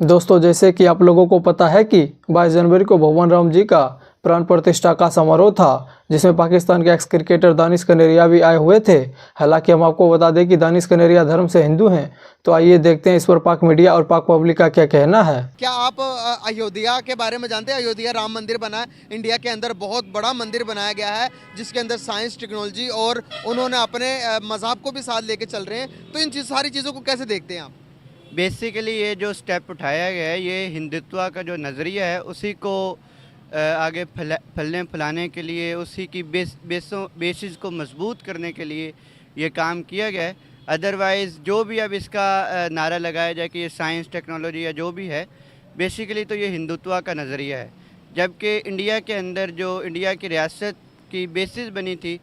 दोस्तों, जैसे कि आप लोगों को पता है कि 22 जनवरी को भगवान राम जी का प्राण प्रतिष्ठा का समारोह था, जिसमें पाकिस्तान के एक्स क्रिकेटर दानिश कनेरिया भी आए हुए थे। हालांकि हम आपको बता दें कि दानिश कनेरिया धर्म से हिंदू हैं। तो आइए देखते हैं इस पर पाक मीडिया और पाक पब्लिक का क्या कहना है। क्या आप अयोध्या के बारे में जानते हैं? अयोध्या राम मंदिर बना है, इंडिया के अंदर बहुत बड़ा मंदिर बनाया गया है, जिसके अंदर साइंस, टेक्नोलॉजी और उन्होंने अपने मजहब को भी साथ लेके चल रहे हैं। तो इन सारी चीज़ों को कैसे देखते हैं आप? बेसिकली ये जो स्टेप उठाया गया है, ये हिंदुत्व का जो नज़रिया है उसी को आगे फलने फैलाने के लिए, उसी की बेसिस को मजबूत करने के लिए ये काम किया गया है। अदरवाइज़ जो भी अब इसका नारा लगाया जाए कि ये साइंस, टेक्नोलॉजी या जो भी है, बेसिकली तो ये हिंदुत्व का नज़रिया है। जबकि इंडिया के अंदर जो इंडिया की रियासत की बेसिस बनी थी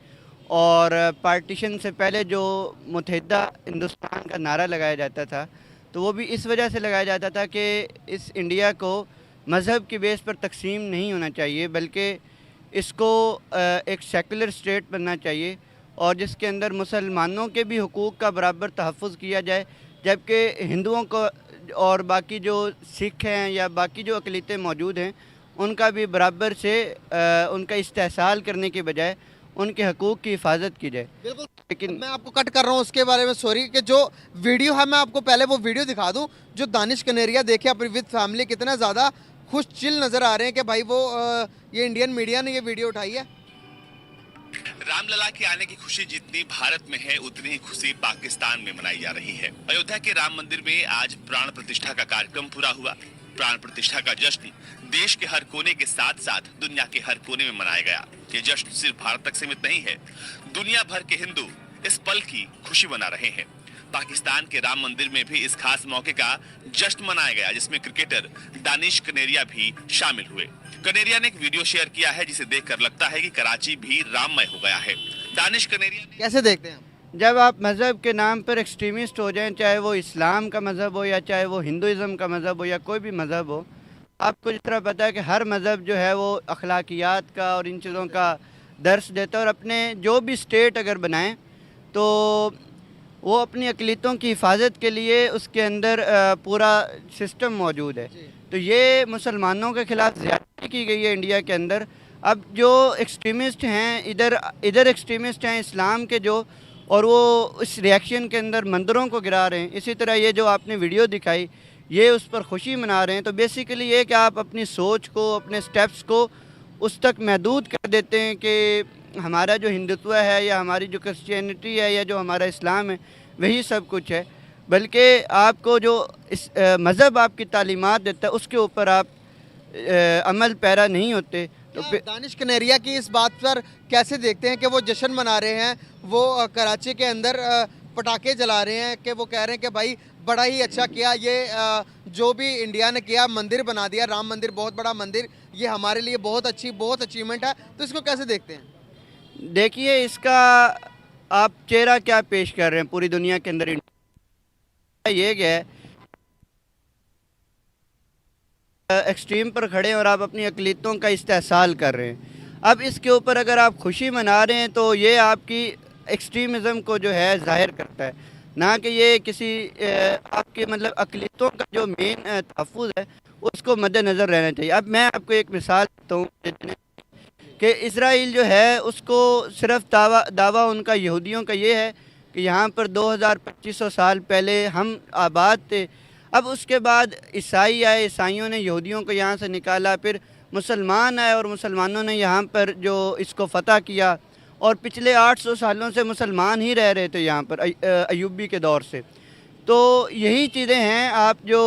और पार्टीशन से पहले जो मुत्तहिदा हिंदुस्तान का नारा लगाया जाता था, तो वो भी इस वजह से लगाया जाता था कि इस इंडिया को मज़हब की बेस पर तकसीम नहीं होना चाहिए, बल्कि इसको एक सेकुलर स्टेट बनना चाहिए और जिसके अंदर मुसलमानों के भी हुकूक़ का बराबर तहफ़्फ़ुज़ किया जाए, जबकि हिंदुओं को और बाकी जो सिख हैं या बाकी जो अक़लियतें मौजूद हैं उनका भी बराबर से उनका इस्तेहसाल करने के बजाय उनके हकूक़ की हिफाजत की जाए। बिल्कुल। लेकिन मैं आपको कट कर रहा हूँ उसके बारे में, सॉरी, कि जो वीडियो है मैं आपको पहले वो वीडियो दिखा दूँ जो दानिश कनेरिया देखे अपनी विद फैमिली कितना ज़्यादा खुश चिल नज़र आ रहे हैं कि भाई वो ये इंडियन मीडिया ने ये वीडियो उठाई है। रामलला के आने की खुशी जितनी भारत में है, उतनी ही खुशी पाकिस्तान में मनाई जा रही है। अयोध्या के राम मंदिर में आज प्राण प्रतिष्ठा का कार्यक्रम पूरा हुआ। प्राण प्रतिष्ठा का जश्न देश के हर कोने के साथ साथ दुनिया के हर कोने में मनाया गया। ये जश्न सिर्फ भारत तक सीमित नहीं है, दुनिया भर के हिंदू इस पल की खुशी मना रहे हैं। पाकिस्तान के राम मंदिर में भी इस खास मौके का जश्न मनाया गया, जिसमें क्रिकेटर दानिश कनेरिया भी शामिल हुए। कनेरिया ने एक वीडियो शेयर किया है जिसे देखकर लगता है कि कराची भी राममय हो गया है। दानिश कनेरिया ने कैसे देखते हैं? जब आप मज़हब के नाम पर एक्सट्रीमिस्ट हो जाएं, चाहे वो इस्लाम का मज़हब हो या चाहे वो हिंदुज़म का मज़हब हो या कोई भी मज़हब हो, आपको जिस तरह पता है कि हर मज़हब जो है वो अखलाकियात का और इन चीज़ों का दर्स देता है और अपने जो भी स्टेट अगर बनाएं तो वो अपनी अक़लियतों की हिफाजत के लिए उसके अंदर पूरा सिस्टम मौजूद है। तो ये मुसलमानों के ख़िलाफ़ ज़्यादती की गई है इंडिया के अंदर। अब जो एक्सट्रीमिस्ट हैं, इधर एक्सट्रीमिस्ट हैं इस्लाम के जो, और वो इस रिएक्शन के अंदर मंदिरों को गिरा रहे हैं। इसी तरह ये जो आपने वीडियो दिखाई, ये उस पर खुशी मना रहे हैं। तो बेसिकली ये कि आप अपनी सोच को, अपने स्टेप्स को उस तक महदूद कर देते हैं कि हमारा जो हिंदुत्व है या हमारी जो क्रिश्चियनिटी है या जो हमारा इस्लाम है वही सब कुछ है, बल्कि आपको जो इस मज़हब आपकी तालीमात देता है उसके ऊपर आप अमल पैरा नहीं होते। तो दानिश कनेरिया की इस बात पर कैसे देखते हैं कि वो जश्न मना रहे हैं, वो कराची के अंदर पटाखे जला रहे हैं, कि वो कह रहे हैं कि भाई बड़ा ही अच्छा किया ये जो भी इंडिया ने किया, मंदिर बना दिया, राम मंदिर, बहुत बड़ा मंदिर, ये हमारे लिए बहुत अचीवमेंट है। तो इसको कैसे देखते हैं? देखिए, इसका आप चेहरा क्या पेश कर रहे हैं पूरी दुनिया के अंदर। ये क्या है, एक्सट्रीम पर खड़े हैं और आप अपनी अक़लियतों का इस्तेहसाल कर रहे हैं। अब इसके ऊपर अगर आप खुशी मना रहे हैं तो ये आपकी एक्सट्रीमिज़म को जो है ज़ाहिर करता है, ना कि ये किसी आपके मतलब अक़लियतों का जो मेन तहफ़्फ़ुज़ है उसको मद्देनज़र रहना चाहिए। अब मैं आपको एक मिसाल देता हूँ कि इसराइल जो है उसको सिर्फ दावा उनका यहूदियों का ये है कि यहाँ पर 2500 साल पहले हम आबाद थे। अब उसके बाद ईसाई आए, ईसाइयों ने यहूदियों को यहाँ से निकाला, फिर मुसलमान आए और मुसलमानों ने यहाँ पर जो इसको फ़तह किया, और पिछले 800 सालों से मुसलमान ही रह रहे थे यहाँ पर अय्यूबी के दौर से। तो यही चीज़ें हैं। आप जो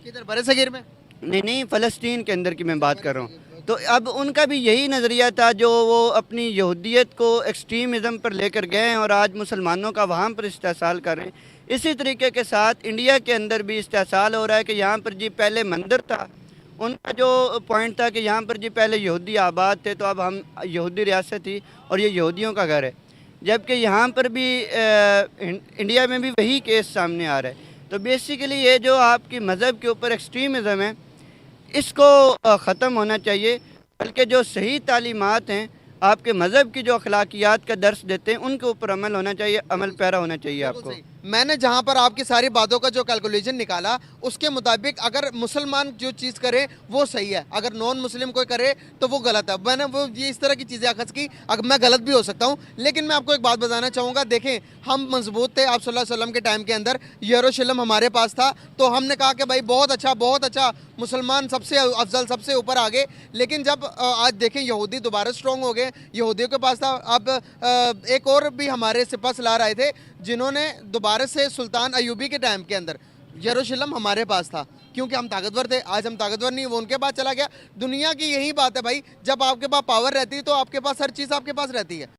किधर, बरसगीर में? नहीं, फ़लस्तीन के अंदर की मैं बात कर रहा हूँ। तो अब उनका भी यही नज़रिया था जो वो अपनी यहूदियत को एक्सट्रीमिज़म पर लेकर गए हैं और आज मुसलमानों का वहाँ पर इस्तेहसाल कर रहे हैं। इसी तरीके के साथ इंडिया के अंदर भी इस्तेहसाल हो रहा है कि यहाँ पर जी पहले मंदिर था, उनका जो पॉइंट था कि यहाँ पर जी पहले यहूदी आबाद थे, तो अब हम यहूदी रियासत थी और ये यहूदियों का घर है। जबकि यहाँ पर भी इंडिया में भी वही केस सामने आ रहा है। तो बेसिकली ये जो आपकी मज़हब के ऊपर एक्सट्रीमिज़म है, इसको ख़त्म होना चाहिए, बल्कि जो सही तालीमात हैं आपके मज़हब की जो अखलाकियात का दर्स देते हैं उनके ऊपर अमल होना चाहिए, अमल पैरा होना चाहिए आपको। मैंने जहां पर आपकी सारी बातों का जो कैलकुलेशन निकाला उसके मुताबिक अगर मुसलमान जो चीज़ करे वो सही है, अगर नॉन मुस्लिम कोई करे तो वो गलत है। मैंने वो ये इस तरह की चीज़ें अखज़ की, अगर मैं गलत भी हो सकता हूँ, लेकिन मैं आपको एक बात बताना चाहूँगा। देखें, हम मजबूत थे आप सल्लल्लाहु अलैहि वसल्लम के टाइम के अंदर, यरूशलेम हमारे पास था, तो हमने कहा कि भाई बहुत अच्छा, मुसलमान सबसे अफजल, सबसे ऊपर आगे। लेकिन जब आज देखें यहूदी दोबारा स्ट्रॉन्ग हो गए, यहूदियों के पास था। अब एक और भी हमारे सिपह सलार आए थे जिन्होंने दोबारा से सुल्तान अयूबी के टाइम के अंदर यरूशलेम हमारे पास था, क्योंकि हम ताकतवर थे। आज हम ताकतवर नहीं, वो उनके पास चला गया। दुनिया की यही बात है भाई, जब आपके पास पावर रहती है तो आपके पास हर चीज़ आपके पास रहती है।